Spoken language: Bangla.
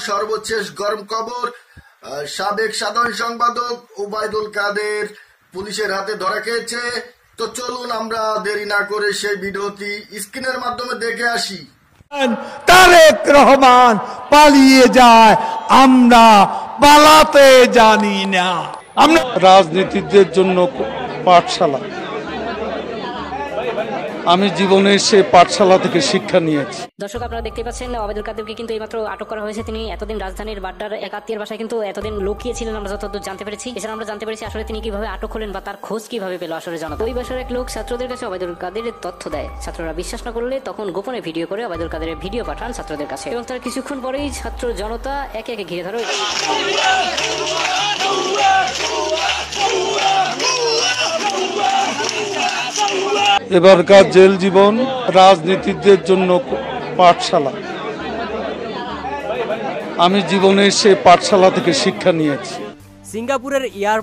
সর্বশেষ গরম খবর, সাবেক সাধারণ সম্পাদক ওবায়দুল কাদের পুলিশের হাতে ধরা খেয়েছে। তো চলুন আমরা দেরি না করে সেই ভিডিওটি স্ক্রিনের মাধ্যমে দেখে আসি। তারেক রহমান পালিয়ে যায়, আমরা পালাতে জানি না। আমরা রাজনীতিকদের জন্য পাঠশালা, আমি জীবনে সে পাঠশালা থেকে শিক্ষা নিয়েছি। দর্শক, আপনারা দেখতে পাচ্ছেন ওবায়দুল কাদেরকে কিন্তু এইমাত্র আটক করা হয়েছে। তিনি এতদিন রাজধানীর বাড্ডার এক আত্মীয়ের বাসায় কিন্তু এতদিন লুকিয়ে ছিলেন, আমরা যতদূর জানতে পেরেছি। এছাড়া আমরা জানতে পেরেছি আসলে তিনি কিভাবে আটক হলেন বা তার খোঁজ কিভাবে পেল আসলে জানা। ওই বাসার এক লোক ছাত্রদের কাছে ওবায়দুল কাদেরের তথ্য দেয়। ছাত্ররা বিশ্বাস না করলে তখন গোপনে ভিডিও করে ওবায়দুল কাদেরের ভিডিও পাঠান ছাত্রদের কাছে, এবং তার কিছুক্ষণ পরেই ছাত্র জনতা একে একে ঘিরে ধরে। এবারকার জেল জীবন রাজনীতিকদের জন্য পাঠশালা, আমি জীবনে সে পাঠশালা থেকে শিক্ষা নিয়েছি। সিঙ্গাপুরের এয়ারপোর্ট